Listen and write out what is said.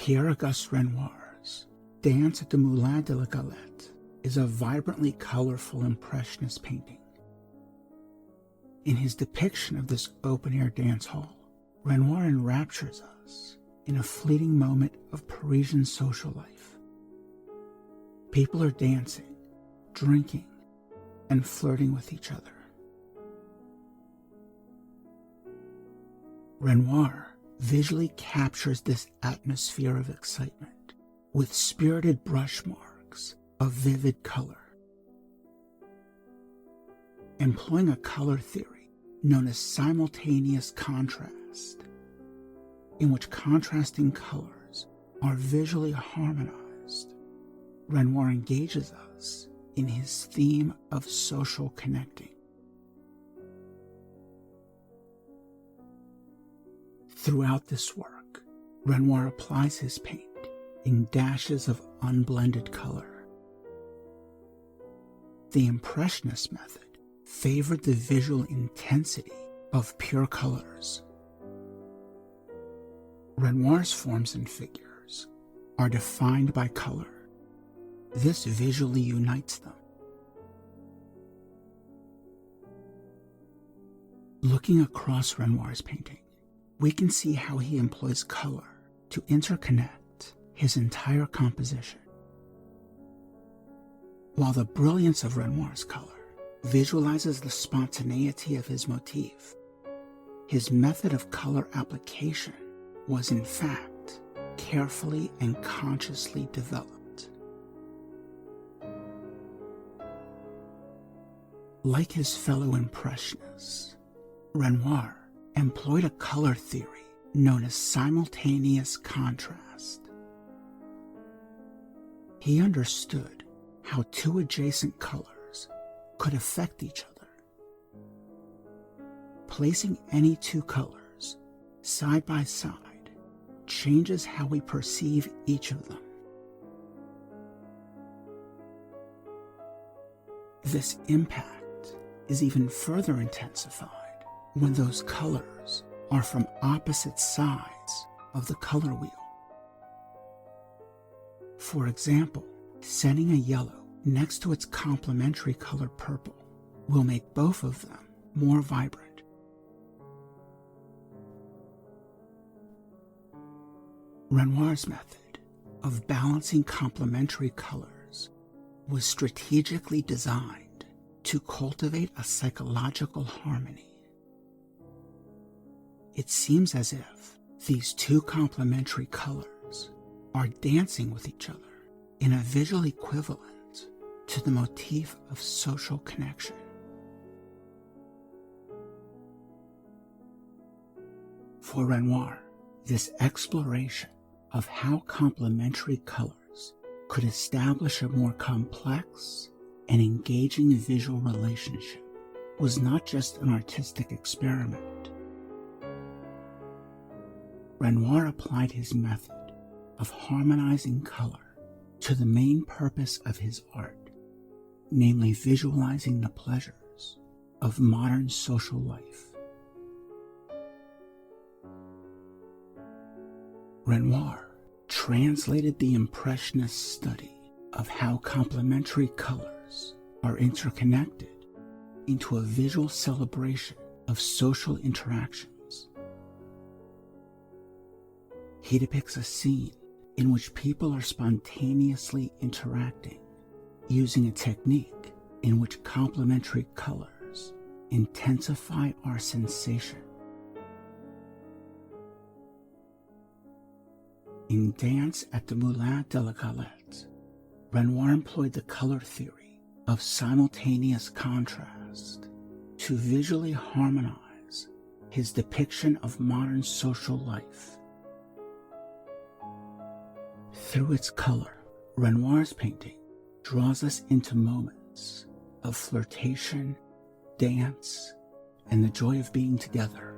Pierre-Auguste Renoir's Dance at the Moulin de la Galette is a vibrantly colorful Impressionist painting. In his depiction of this open-air dance hall, Renoir enraptures us in a fleeting moment of Parisian social life. People are dancing, drinking, and flirting with each other. Renoir visually captures this atmosphere of excitement with spirited brush marks of vivid color. Employing a color theory known as simultaneous contrast, in which contrasting colors are visually harmonized, Renoir engages us in his theme of social connecting. Throughout this work, Renoir applies his paint in dashes of unblended color. The Impressionist method favored the visual intensity of pure colors. Renoir's forms and figures are defined by color. This visually unites them. Looking across Renoir's painting, we can see how he employs color to interconnect his entire composition. While the brilliance of Renoir's color visualizes the spontaneity of his motif, his method of color application was in fact carefully and consciously developed. Like his fellow Impressionists, Renoir employed a color theory known as simultaneous contrast. He understood how two adjacent colors could affect each other. Placing any two colors side by side changes how we perceive each of them. This impact is even further intensified when those colors are from opposite sides of the color wheel. For example, setting a yellow next to its complementary color purple will make both of them more vibrant. Renoir's method of balancing complementary colors was strategically designed to cultivate a psychological harmony. It seems as if these two complementary colors are dancing with each other in a visual equivalent to the motif of social connection. For Renoir, this exploration of how complementary colors could establish a more complex and engaging visual relationship was not just an artistic experiment. Renoir applied his method of harmonizing color to the main purpose of his art, namely visualizing the pleasures of modern social life. Renoir translated the Impressionist study of how complementary colors are interconnected into a visual celebration of social interactions. He depicts a scene in which people are spontaneously interacting, using a technique in which complementary colors intensify our sensation. In Dance at the Moulin de la Galette, Renoir employed the color theory of simultaneous contrast to visually harmonize his depiction of modern social life. Through its color, Renoir's painting draws us into moments of flirtation, dance, and the joy of being together.